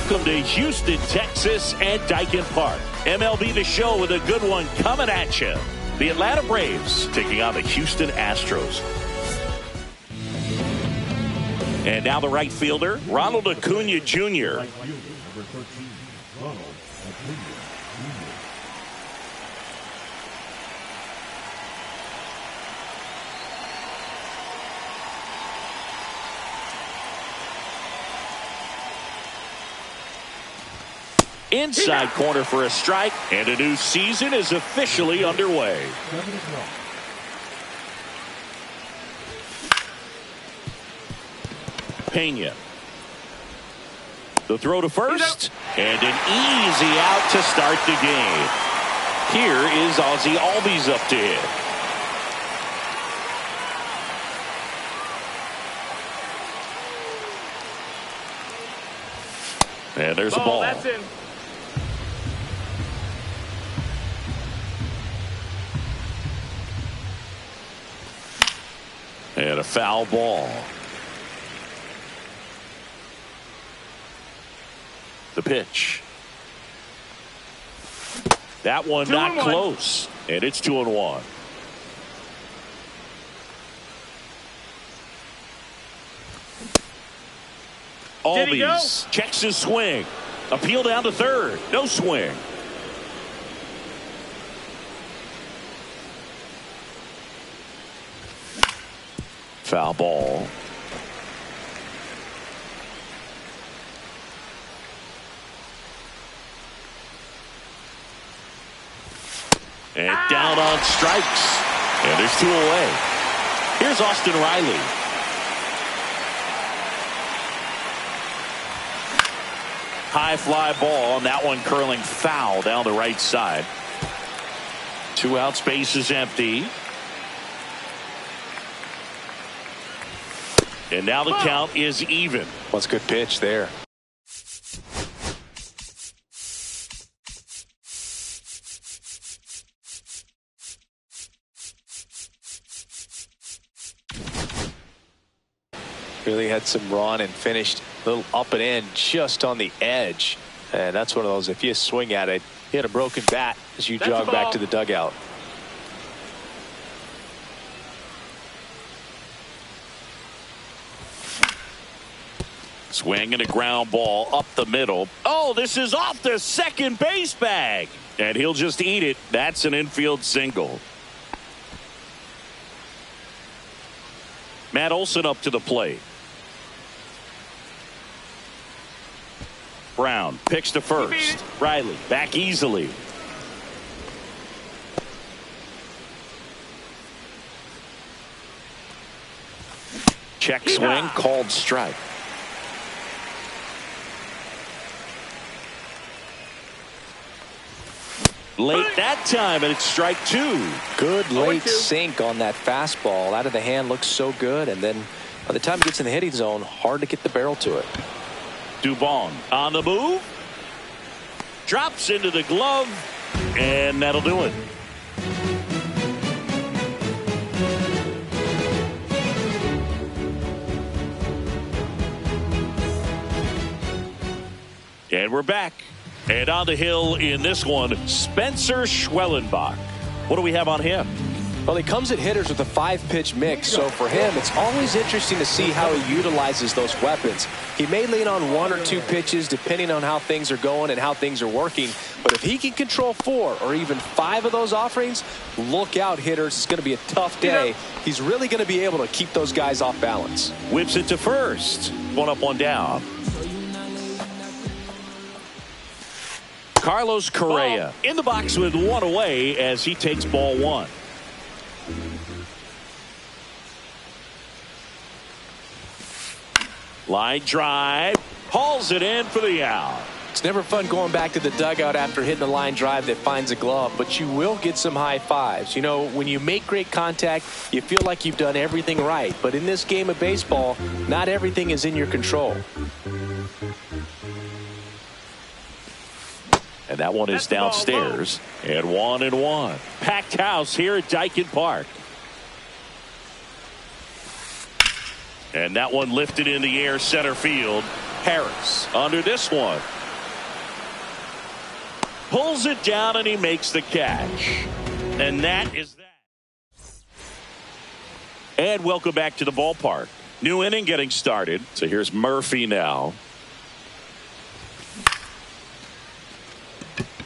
Welcome to Houston, Texas at Daikin Park. MLB The Show with a good one coming at you. The Atlanta Braves taking on the Houston Astros. And now the right fielder, Ronald Acuna Jr. Inside corner for a strike, and a new season is officially underway. Pena. The throw to first, and an easy out to start the game. Here is Ozzie Albies up to hit. And there's a ball. That's in. And a foul ball. The pitch. That one not close. And it's 2-1. Albies checks his swing. Appeal down to third. No swing. Foul ball. And down on strikes. And there's 2 away. Here's Austin Riley. High fly ball, and that one curling foul down the right side. 2 out, space is empty. And now the count is even. What's a good pitch there? Really had some run and finished a little up and in just on the edge. And that's one of those, if you swing at it, you had a broken bat as you jog back to the dugout. Swing and a ground ball up the middle. Oh, this is off the second base bag. And he'll just eat it. That's an infield single. Matt Olson up to the plate. Brown picks to first. Riley back easily. Check swing, called strike. Late that time, and it's strike 2. Good late sink on that fastball. Out of the hand, looks so good, and then by the time it gets in the hitting zone, hard to get the barrel to it. Dubon on the move. Drops into the glove, and that'll do it. And we're back. And on the hill in this one, Spencer Schwellenbach. What do we have on him? Well, he comes at hitters with a 5-pitch mix, so for him, it's always interesting to see how he utilizes those weapons. He may lean on 1 or 2 pitches depending on how things are going and how things are working, but if he can control 4 or even 5 of those offerings, look out, hitters. It's going to be a tough day. He's really going to be able to keep those guys off balance. Whips it to first. 1 up, 1 down. Carlos Correa in the box with 1 away as he takes ball 1. Line drive, hauls it in for the out. It's never fun going back to the dugout after hitting a line drive that finds a glove, but you will get some high fives. You know, when you make great contact, you feel like you've done everything right. But in this game of baseball, not everything is in your control. And that one is downstairs. And 1-1. Packed house here at Daikin Park. And that one lifted in the air center field. Harris under this one. Pulls it down and he makes the catch. And that is that. And welcome back to the ballpark. New inning getting started. So here's Murphy now.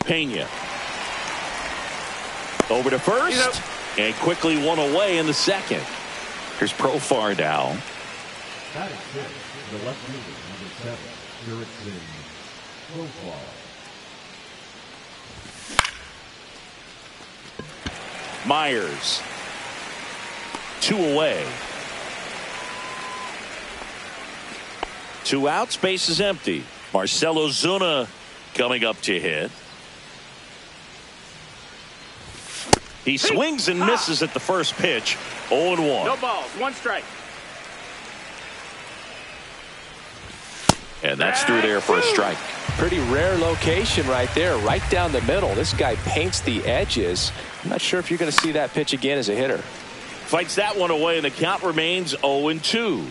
Pena. Over to first. And quickly one away in the second. Here's Profar now. That is it. The left fielder, number 7, Erickson Profar. Myers. 2 away. 2 outs, base is empty. Marcell Ozuna coming up to hit. He swings and misses at the first pitch. 0-1. No balls, 1 strike. And that's through there for a strike. Pretty rare location right there, right down the middle. This guy paints the edges. I'm not sure if you're going to see that pitch again as a hitter. Fights that one away, and the count remains 0-2.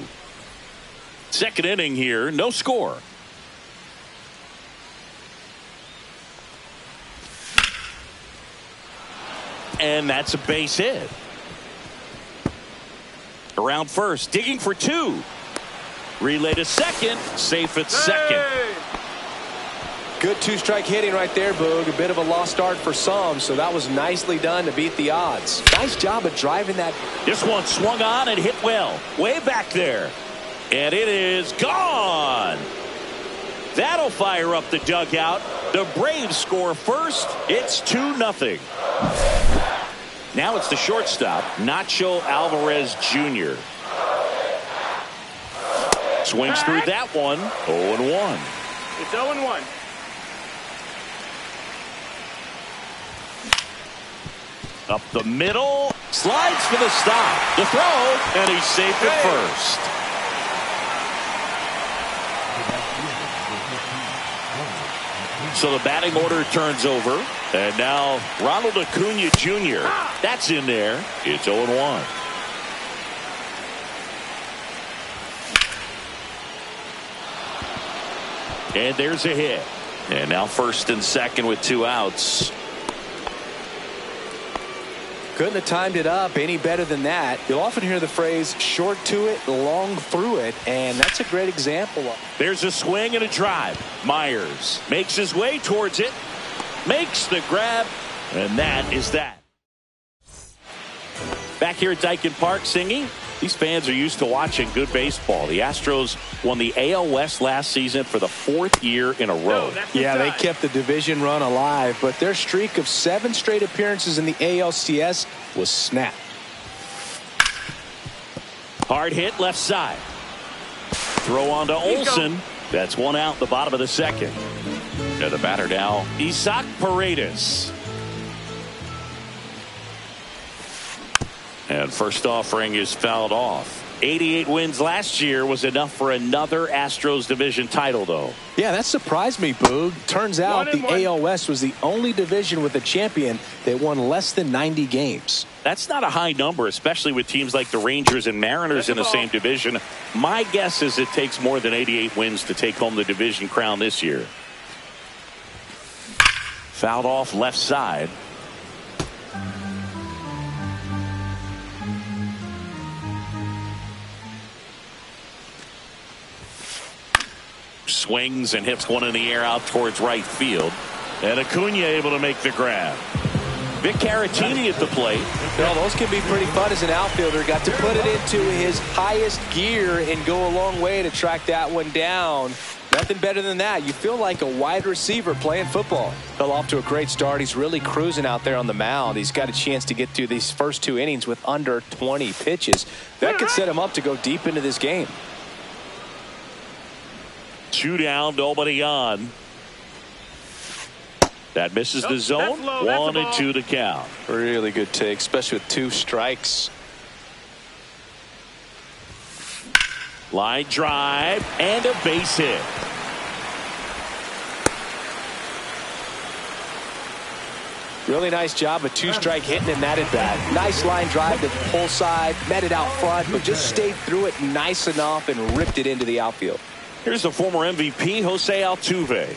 Second inning here, no score. And that's a base hit. Around first, digging for 2. Relay to second, safe at second. Good 2-strike hitting right there, Boog. A bit of a lost start for some, so that was nicely done to beat the odds. Nice job of driving that. This one swung on and hit well, way back there. And it is gone. That'll fire up the dugout. The Braves score first. It's 2-0. Now it's the shortstop, Nacho Alvarez Jr. Swings through that one. 0-1. It's 0-1. Up the middle. Slides for the stop. The throw. And he's safe at first. So the batting order turns over. And now Ronald Acuna Jr. That's in there. It's 0-1. And there's a hit. And now first and second with 2 outs. Couldn't have timed it up any better than that. You'll often hear the phrase short to it, long through it, and that's a great example of it. There's a swing and a drive. Myers makes his way towards it, makes the grab, and that is that. Back here at Daikin Park singing. These fans are used to watching good baseball. The Astros won the AL West last season for the 4th year in a row. Yeah, they kept the division run alive, but their streak of 7 straight appearances in the ALCS was snapped. Hard hit left side. Throw on to Olsen. That's 1 out in the bottom of the second. And the batter now, Isaac Paredes. And first offering is fouled off. 88 wins last year was enough for another Astros division title, though. Yeah, that surprised me, Boog. Turns out the AL West was the only division with a champion that won less than 90 games. That's not a high number, especially with teams like the Rangers and Mariners in the same division. My guess is it takes more than 88 wins to take home the division crown this year. Fouled off left side. Swings and hits one in the air out towards right field. And Acuna able to make the grab. Vic Caratini at the plate. Well, those can be pretty fun as an outfielder. Got to put it into his highest gear and go a long way to track that one down. Nothing better than that. You feel like a wide receiver playing football. Fell off to a great start. He's really cruising out there on the mound. He's got a chance to get through these first 2 innings with under 20 pitches. That could set him up to go deep into this game. 2 down, nobody on. That misses the zone. 1-2 to count. Really good take, especially with 2 strikes. Line drive and a base hit. Really nice job of 2-strike hitting in that at bat. Nice line drive to the pull side, met it out front, but just stayed through it nice enough and ripped it into the outfield. Here's the former MVP, Jose Altuve.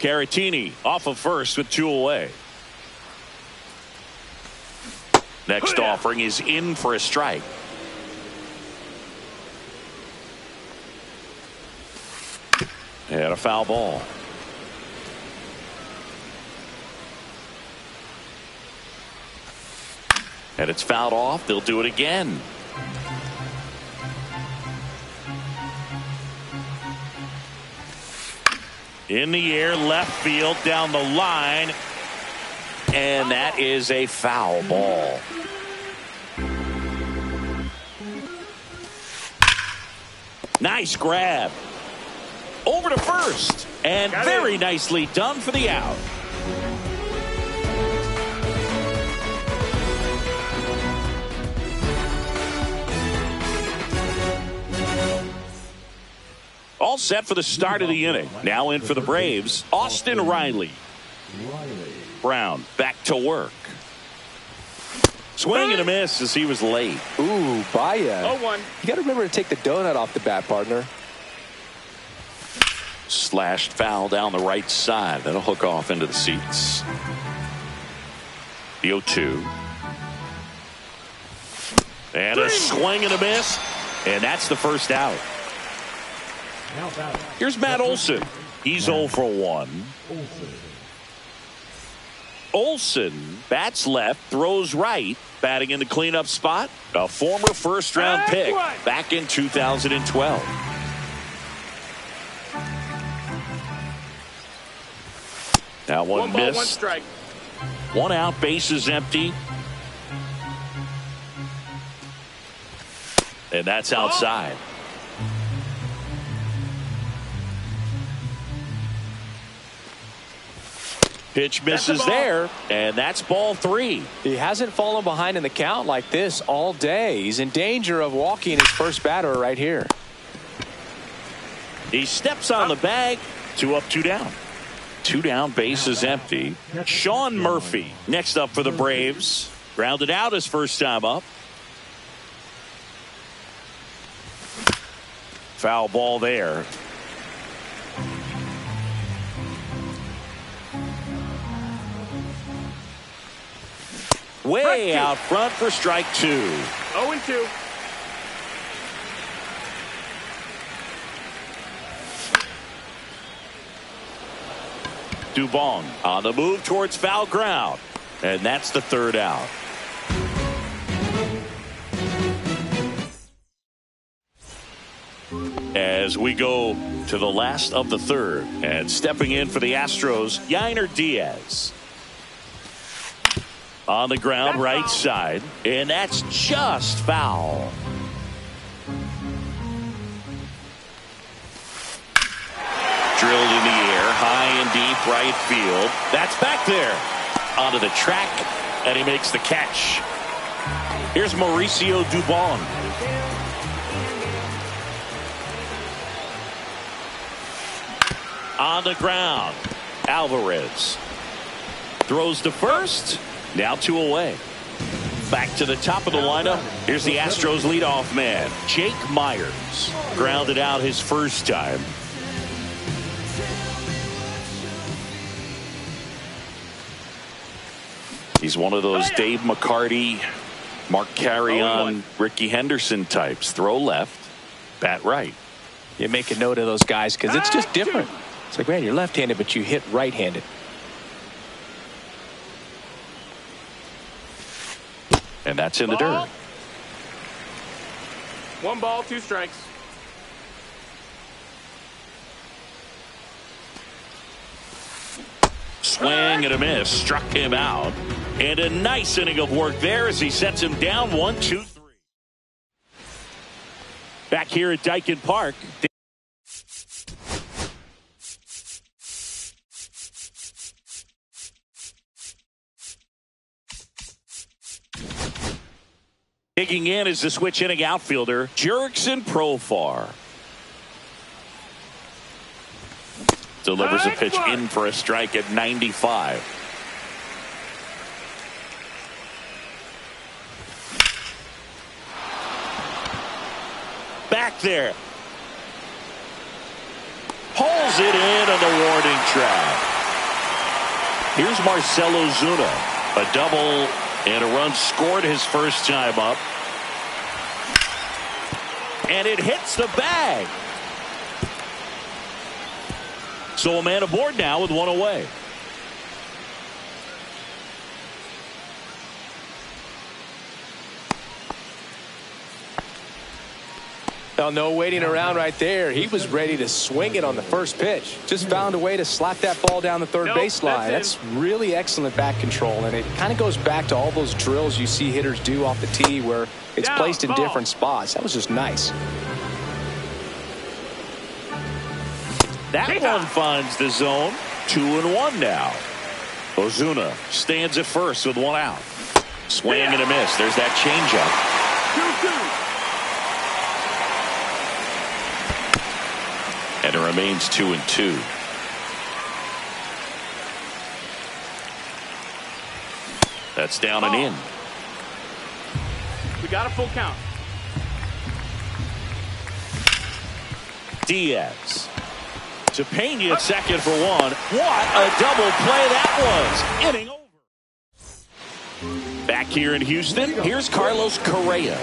Caratini off of first with 2 away. Next offering is in for a strike. And a foul ball. And it's fouled off. They'll do it again. In the air, left field, down the line. And that is a foul ball. Nice grab. Over to first. And very nicely done for the out. All set for the start of the inning. Now in for the Braves, Austin Riley. Brown back to work. Swing and a miss as he was late. Ooh, Baez. 0-1. You got to remember to take the donut off the bat, partner. Slashed foul down the right side. That'll hook off into the seats. The 0-2. And a swing and a miss. And that's the first out. Here's Matt Olson. He's 0 for 1. Olson bats left, throws right, batting in the cleanup spot. A former first-round pick back in 2012. That one missed. 1 strike. 1 out, bases empty. And that's outside. Pitch misses there, and that's ball 3. He hasn't fallen behind in the count like this all day. He's in danger of walking his first batter right here. He steps on the bag. 2 up, 2 down. 2 down, base is empty. Sean Murphy next up for the Braves. Grounded out his first time up. Foul ball there. Way out front for strike 2. 0-2. Dubon on the move towards foul ground. And that's the 3rd out. As we go to the last of the 3rd. And stepping in for the Astros, Yainer Diaz. On the ground, right side. And that's just foul. Drilled in the air, high and deep right field. That's back there. Onto the track, and he makes the catch. Here's Mauricio Dubon. On the ground, Alvarez. Throws to first. Now 2 away. Back to the top of the lineup. Here's the Astros leadoff man, Jake Myers. Grounded out his first time. He's one of those Dave McCarty, Mark Carrion, Ricky Henderson types. Throw left, bat right. You make a note of those guys because it's just different. It's like, man, you're left-handed, but you hit right-handed. And that's in the dirt. 1 ball, 2 strikes. Swing and a miss. Struck him out. And a nice inning of work there as he sets him down 1-2-3. Back here at Dyken Park. Digging in is the switch inning outfielder, Jurickson Profar. Delivers a pitch in for a strike at 95. Back there. Pulls it in on the warning track. Here's Marcell Ozuna. A double and a run scored his first time up. And it hits the bag. So a man aboard now with one away. Well, no waiting around right there. He was ready to swing it on the first pitch. Just found a way to slap that ball down the third baseline. That's really excellent back control, and it kind of goes back to all those drills you see hitters do off the tee where it's placed in different spots. That was just nice. That one finds the zone. 2-1 now. Ozuna stands at first with one out. Swing and a miss. There's that changeup. 2-2. And it remains 2-2. That's down and in. We got a full count. Diaz to Pena at second for one. What a double play that was. Inning over. Back here in Houston, here's Carlos Correa.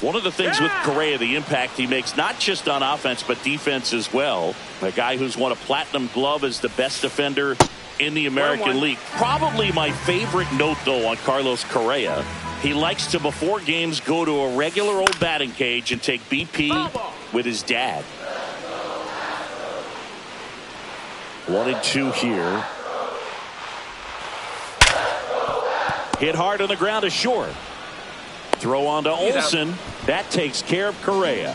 One of the things with Correa, the impact he makes, not just on offense, but defense as well. A guy who's won a platinum glove as the best defender in the American League. Probably my favorite note, though, on Carlos Correa. He likes to, before games, go to a regular old batting cage and take BP with his dad. 1-2 here. Hit hard on the ground to short. Throw on to Olsen. That takes care of Correa.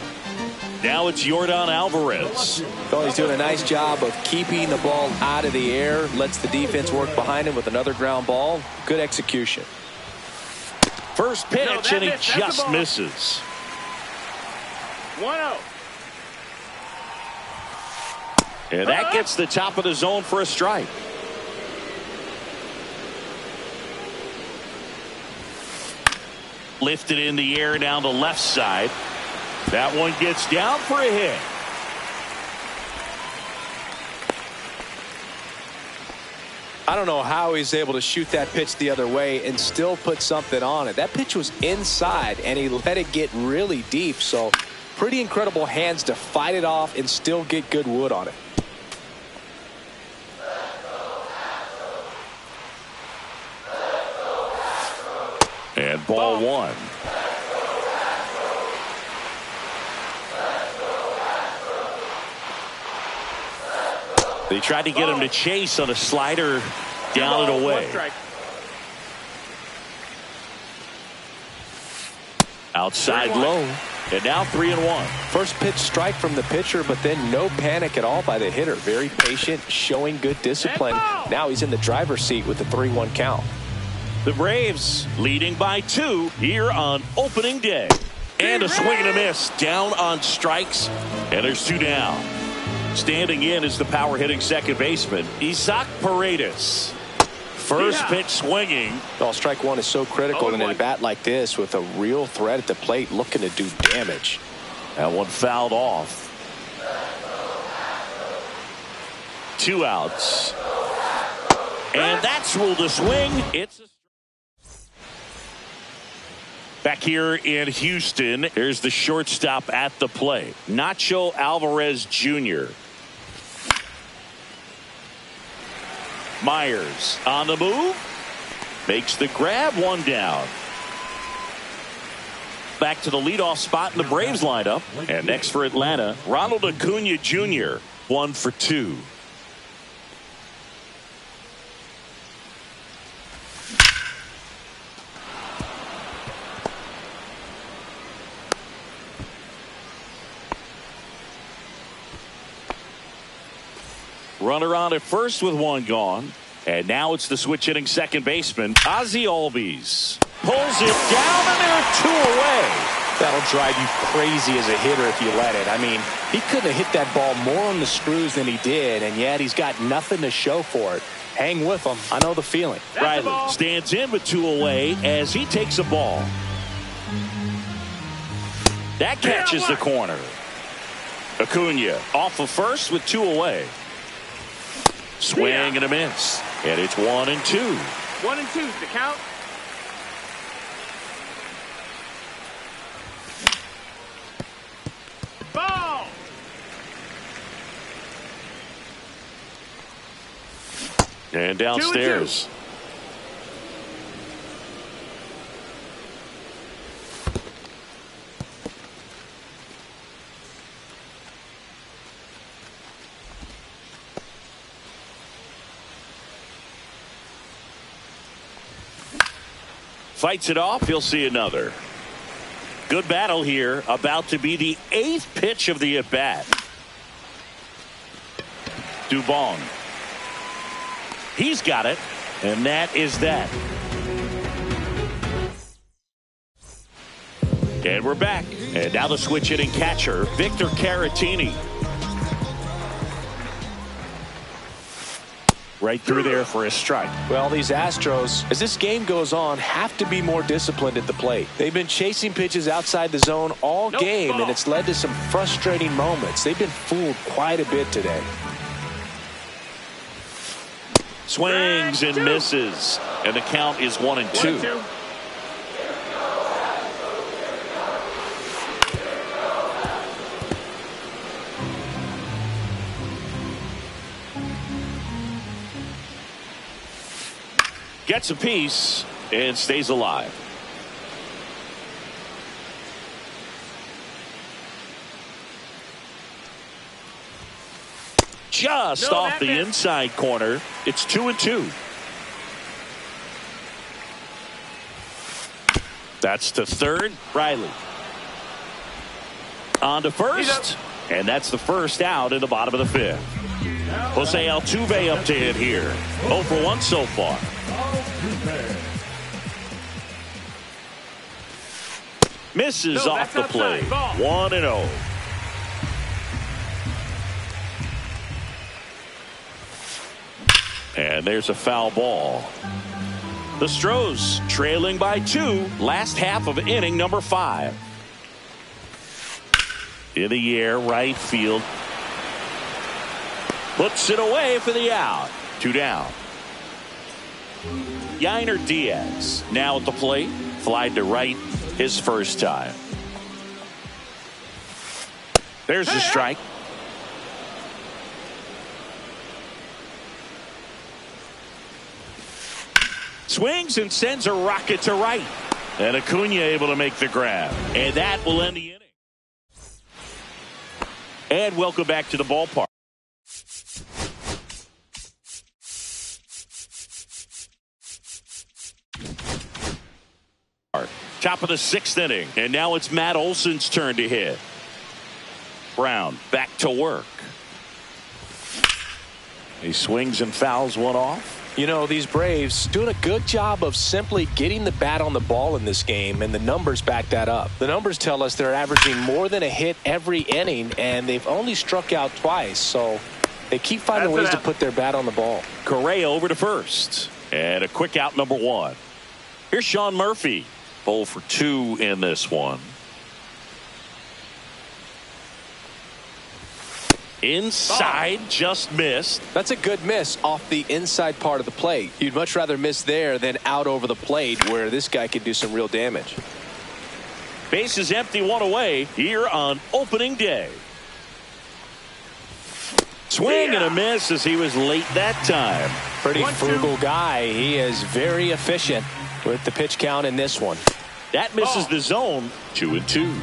Now it's Yordan Alvarez. Well, he's doing a nice job of keeping the ball out of the air. Lets the defense work behind him with another ground ball. Good execution. First pitch, and he just misses. 1-0. And that gets the top of the zone for a strike. Lifted in the air down the left side. That one gets down for a hit. I don't know how he's able to shoot that pitch the other way and still put something on it. That pitch was inside, and he let it get really deep. So pretty incredible hands to fight it off and still get good wood on it. And ball one. They tried to get him to chase on a slider down and away. Outside low. And now 3-1. First pitch strike from the pitcher, but then no panic at all by the hitter. Very patient, showing good discipline. Now he's in the driver's seat with the 3-1 count. The Braves leading by 2 here on opening day. And a swing and a miss down on strikes. And there's 2 down. Standing in is the power hitting second baseman, Isaac Paredes. First pitch swinging. Well, strike one is so critical in a bat like this with a real threat at the plate looking to do damage. That one fouled off. 2 outs. And that's ruled a swing. It's a back here in Houston, here's the shortstop at the plate, Nacho Alvarez Jr. Myers on the move. Makes the grab, 1 down. Back to the leadoff spot in the Braves lineup. And next for Atlanta, Ronald Acuna Jr. 1 for 2. Runner on at first with 1 gone. And now it's the switch hitting second baseman, Ozzie Albies. Pulls it down, and there are 2 away. That'll drive you crazy as a hitter if you let it. I mean, he couldn't have hit that ball more on the screws than he did, and yet he's got nothing to show for it. Hang with him. I know the feeling. Riley stands in with 2 away as he takes a ball. That catches the corner. Acuna off of first with 2 away. Swing and a miss. And it's 1-2. 1-2 the count. Ball. And downstairs. 2-2. Fights it off. He'll see another. Good battle here. About to be the 8th pitch of the at-bat. Dubon. He's got it. And that is that. And we're back. And now the switch hitting catcher, Victor Caratini. Right through there for a strike. Well, these Astros, as this game goes on, have to be more disciplined at the plate. They've been chasing pitches outside the zone all game, and it's led to some frustrating moments. They've been fooled quite a bit today. Swings and misses. And the count is 1-2. 1-2. Gets a piece and stays alive. Just off the inside corner. It's 2-2. That's to third. Riley. On to first. And that's the first out in the bottom of the 5th. Jose Altuve up to hit here. 0 for 1 so far. Misses off the plate. 1-0. And there's a foul ball. The Stros trailing by 2. Last half of inning number 5. In the air, right field. Puts it away for the out. 2 down. Yainer Diaz now at the plate. Flied to right his first time. There's the strike. Swings and sends a rocket to right. And Acuna able to make the grab. And that will end the inning. And welcome back to the ballpark. Top of the 6th inning. And now it's Matt Olson's turn to hit. Brown back to work. He swings and fouls one off. You know, these Braves doing a good job of simply getting the bat on the ball in this game, and the numbers back that up. The numbers tell us they're averaging more than a hit every inning, and they've only struck out twice, so they keep finding ways to put their bat on the ball. Correa over to first. And a quick out number 1. Here's Sean Murphy. 0 for 2 in this one. Inside, just missed. That's a good miss off the inside part of the plate. You'd much rather miss there than out over the plate, where this guy could do some real damage. Base is empty, 1 away here on opening day. Swing and a miss as he was late that time. Pretty frugal guy. He is very efficient with the pitch count in this one. That misses the zone. 2-2.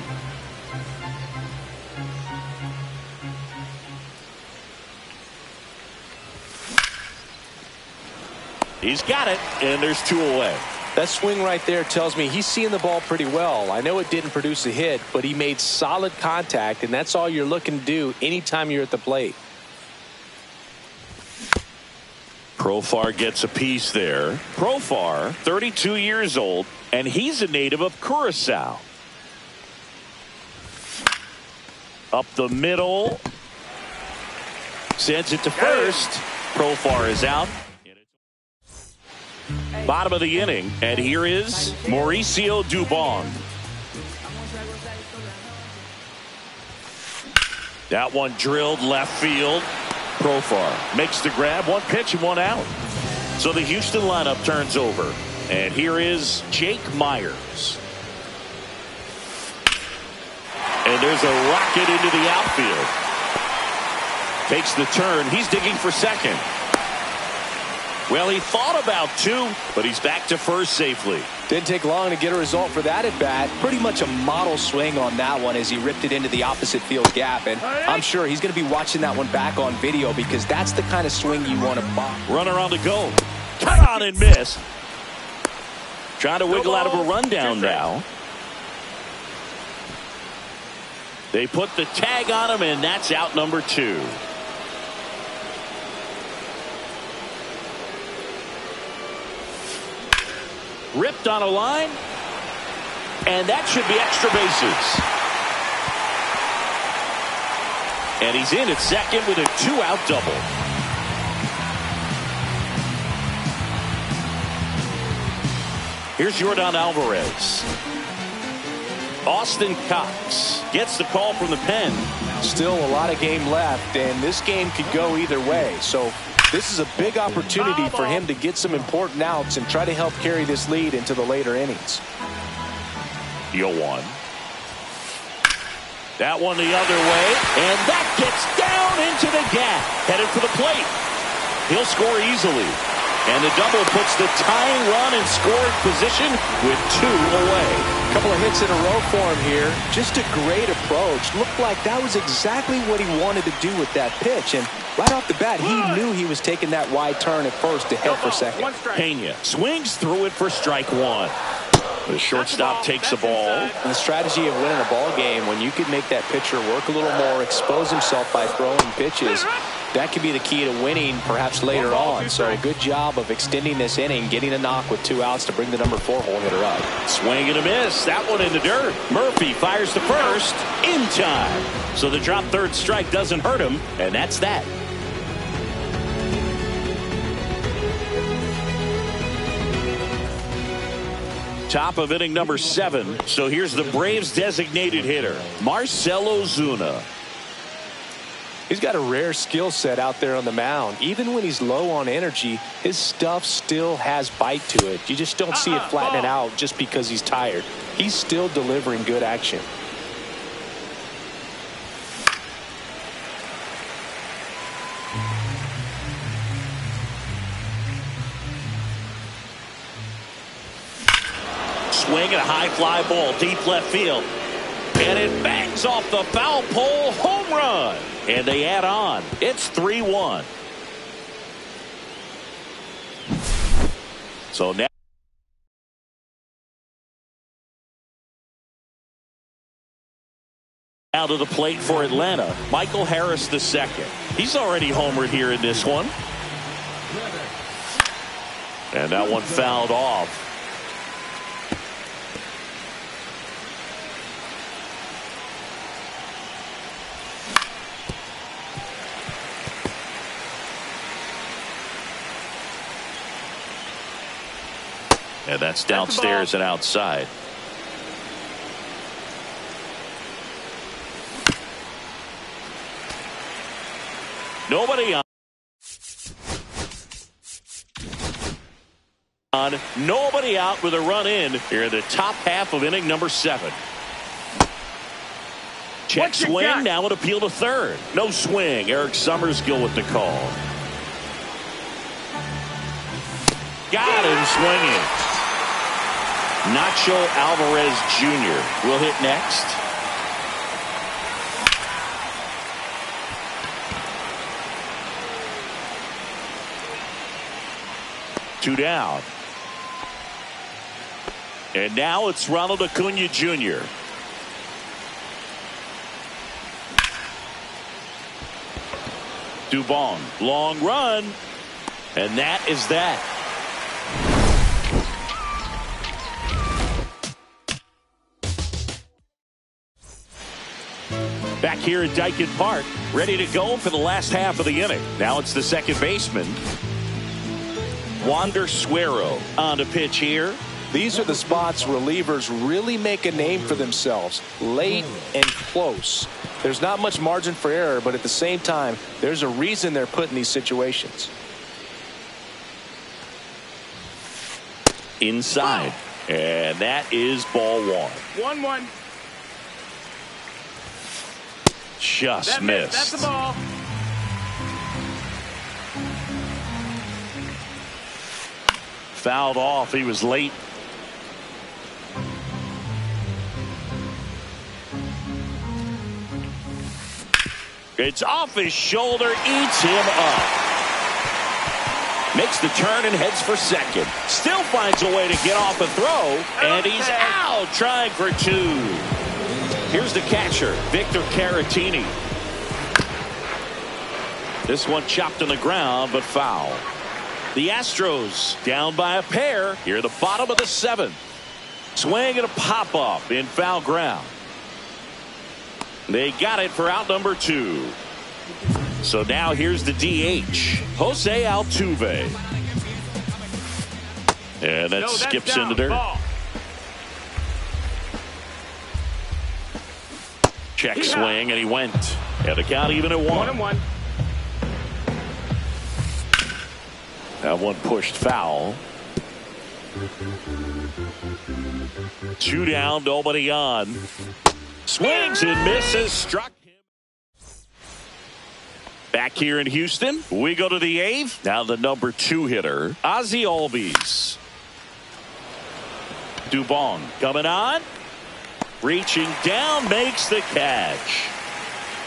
He's got it, and there's 2 away. That swing right there tells me he's seeing the ball pretty well. I know it didn't produce a hit, but he made solid contact, and that's all you're looking to do anytime you're at the plate. Profar gets a piece there. Profar, 32 years old, and he's a native of Curacao. Up the middle. Sends it to first. Profar is out. Bottom of the inning, and here is Mauricio Dubon. That one drilled left field. Profar makes the grab. One pitch and one out. So the Houston lineup turns over. And here is Jake Myers. And there's a rocket into the outfield. Takes the turn. He's digging for second. Well, he thought about two, but he's back to first safely. Didn't take long to get a result for that at bat. Pretty much a model swing on that one as he ripped it into the opposite field gap. And I'm sure he's going to be watching that one back on video because that's the kind of swing you want to buy. Runner on the go. Cut on and miss. Trying to wiggle out of a rundown now. They put the tag on him, and that's out number 2. Ripped on a line, and that should be extra bases. And he's in at second with a 2-out double. Here's Yordan Alvarez. Austin Cox gets the call from the pen. Still a lot of game left, and this game could go either way. So this is a big opportunity for him to get some important outs and try to help carry this lead into the later innings. 0-1. That one the other way, and that gets down into the gap. Headed for the plate. He'll score easily. And the double puts the tying run in scoring position with 2 away. A couple of hits in a row for him here. Just a great approach. Looked like that was exactly what he wanted to do with that pitch. And right off the bat, he knew he was taking that wide turn at first to head for second. Pena swings through it for strike 1. The shortstop takes the ball. And the strategy of winning a ball game, when you can make that pitcher work a little more, expose himself by throwing pitches, that could be the key to winning perhaps later on. So a good job of extending this inning, getting a knock with 2 outs to bring the number 4 hole hitter up. Swing and a miss. That one in the dirt. Murphy fires to first in time. So the drop third strike doesn't hurt him, and that's that. Top of inning number 7. So here's the Braves designated hitter, Marcell Ozuna. He's got a rare skill set out there on the mound. Even when he's low on energy, his stuff still has bite to it. You just don't see it flattening out just because he's tired. He's still delivering good action. Swing and a high fly ball deep left field. And it bangs off the foul pole. Home run. And they add on. It's 3-1. So now to the plate for Atlanta, Michael Harris II. He's already homered here in this one. And that one fouled off. And that's downstairs and outside. Nobody on. Nobody out with a run in here in the top half of inning number 7. Check swing, now an appeal to third. No swing. Eric Summersgill with the call. Got him swinging. Nacho Alvarez Jr. will hit next. Two down. And now it's Ronald Acuna Jr. Dubon, long run. And that is that. Back here at Dyken Park, ready to go for the last half of the inning. Now it's the second baseman, Wander Suero, on the pitch here. These are the spots relievers really make a name for themselves, late and close. There's not much margin for error, but at the same time, there's a reason they're put in these situations. Inside. And that is ball one. 1-1. Just missed. That's the ball. Fouled off. He was late. It's off his shoulder, eats him up. Makes the turn and heads for second. Still finds a way to get off a throw, and he's out trying for two. Here's the catcher, Victor Caratini. This one chopped on the ground, but foul. The Astros down by a pair here at the bottom of the seventh. Swing and a pop-up in foul ground. They got it for out number two. So now here's the DH, Jose Altuve. And that skips into dirt. Ball. Check swing, and he went. And the count even at 1-1. That one pushed foul. 2 down, nobody on. Swings and misses, struck him. Back here in Houston, we go to the 8th. Now the number 2 hitter, Ozzie Albies. Dubon coming on. Reaching down, makes the catch.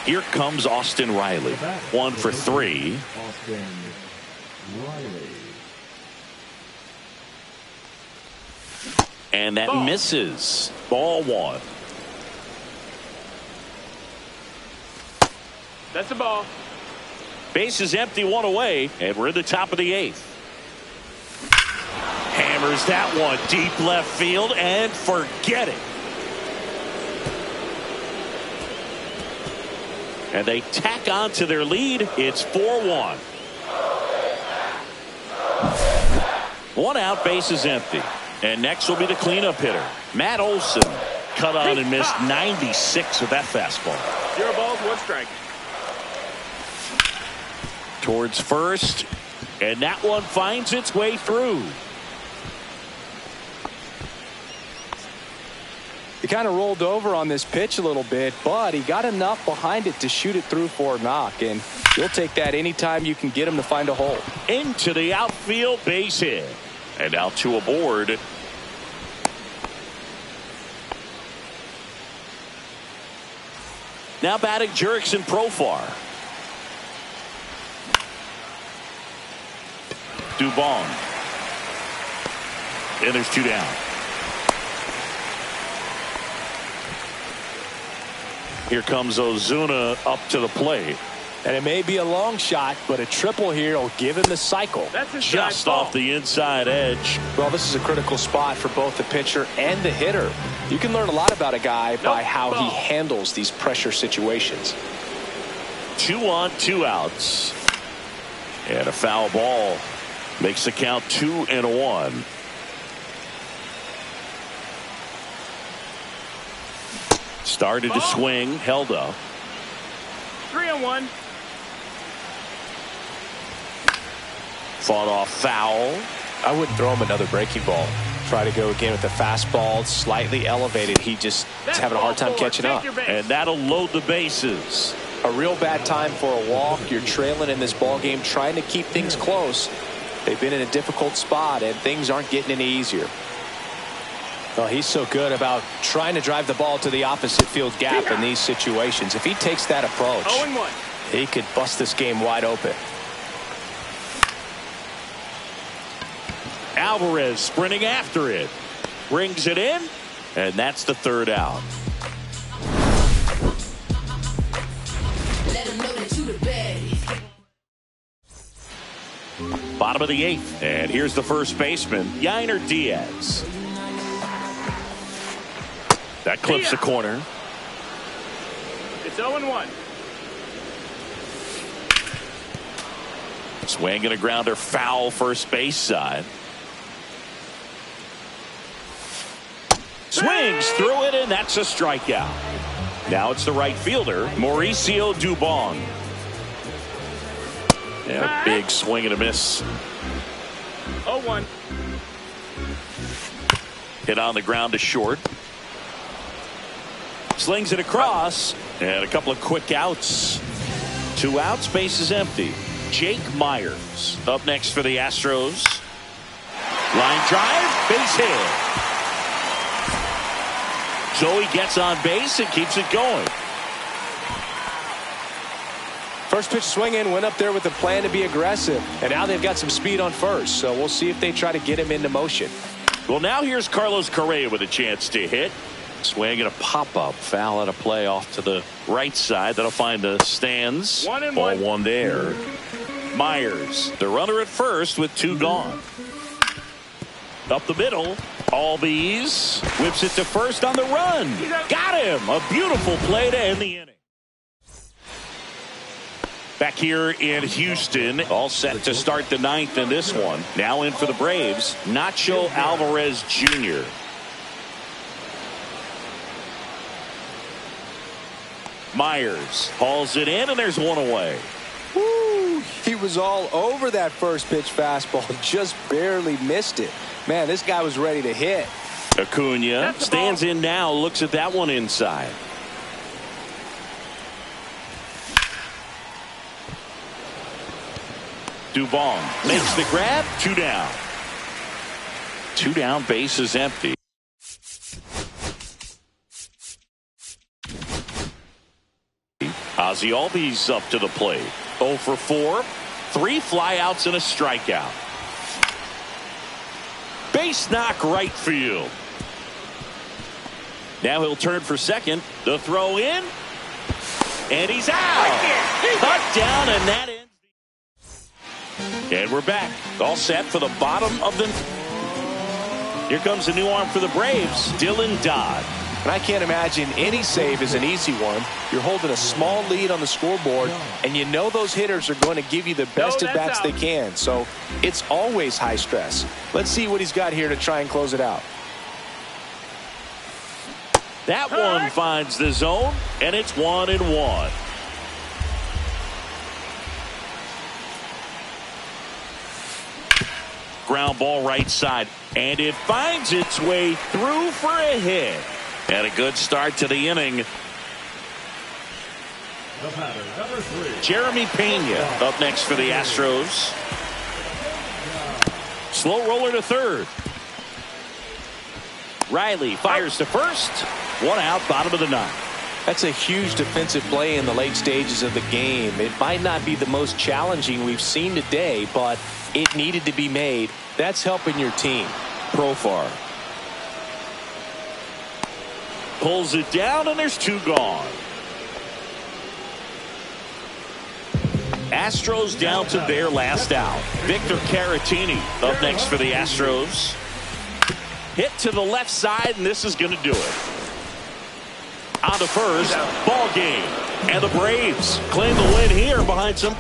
Here comes Austin Riley. 1 for 3. Austin Riley. And that misses. Ball 1. That's the ball. Base is empty, 1 away, and we're in the top of the 8th. Hammers that one deep left field, and forget it. And they tack on to their lead. It's 4-1. 1 out, base is empty. And next will be the cleanup hitter, Matt Olson. Cut on and missed 96 with that fastball. 0 balls, 1 strike. Towards first, and that one finds its way through. He kind of rolled over on this pitch a little bit, but he got enough behind it to shoot it through for a knock, and you'll take that anytime you can get him to find a hole. Into the outfield, base hit. And now 2 aboard. Now batting Jurickson Profar. Dubon. And there's 2 down. Here comes Ozuna up to the plate. And it may be a long shot, but a triple here will give him the cycle. That's his Just off the inside edge. Well, this is a critical spot for both the pitcher and the hitter. You can learn a lot about a guy by how he handles these pressure situations. 2 on, 2 outs. And a foul ball makes the count 2-1. Started to swing, held up. 3-1. Fought off foul. I wouldn't throw him another breaking ball. Try to go again with the fastball, slightly elevated. He just is having a hard time catching up. And that'll load the bases. A real bad time for a walk. You're trailing in this ball game, trying to keep things close. They've been in a difficult spot, and things aren't getting any easier. Well, he's so good about trying to drive the ball to the opposite field gap in these situations. If he takes that approach, 0-1. he could bust this game wide open. Alvarez sprinting after it. Brings it in, and that's the 3rd out. Bottom of the 8th, and here's the first baseman, Yainer Diaz. That clips the corner. It's 0-1. Swing and a grounder, foul first base side. Swings through it, and that's a strikeout. Now it's the right fielder, Mauricio Dubon. Yeah, big swing and a miss. 0-1. Hit on the ground to short. Slings it across. And a couple of quick outs. 2 outs, base is empty. Jake Myers up next for the Astros. Line drive, base hit. So he gets on base and keeps it going. First pitch swinging, went up there with a plan to be aggressive. And now they've got some speed on first. So we'll see if they try to get him into motion. Well, now here's Carlos Correa with a chance to hit. Swing and a pop-up. Foul out of play off to the right side. That'll find the stands. 1-1. Ball 1 there. Myers, the runner at first with 2 gone. Up the middle. Albies whips it to first on the run. Got him. A beautiful play to end the inning. Back here in Houston, all set to start the 9th in this one. Now in for the Braves, Nacho Alvarez Jr. Myers hauls it in, and there's 1 away. Woo! He was all over that first pitch fastball, just barely missed it. Man, this guy was ready to hit. Acuna stands in now, looks at that one inside. Dubon makes the grab. 2 down. 2 down, base is empty. Ozzie Albies up to the plate. 0 for 4. 3 flyouts and a strikeout. Base knock right field. Now he'll turn for second. The throw in. And he's out. Cut down, and that ends. And we're back. All set for the bottom of the. Here comes a new arm for the Braves. Dylan Dodd. And I can't imagine any save is an easy one. You're holding a small lead on the scoreboard, and you know those hitters are going to give you the best at bats they can. So it's always high stress. Let's see what he's got here to try and close it out. That one finds the zone, and it's 1-1. Ground ball right side, and it finds its way through for a hit. And a good start to the inning. The batter, number 3. Jeremy Pena up next for the Astros. Slow roller to third. Riley fires to first. 1 out, bottom of the 9th. That's a huge defensive play in the late stages of the game. It might not be the most challenging we've seen today, but it needed to be made. That's helping your team. Profar pulls it down, and there's 2 gone. Astros down to their last out. Victor Caratini up next for the Astros. Hit to the left side, and this is going to do it. On to first, ball game. And the Braves claim the win here behind some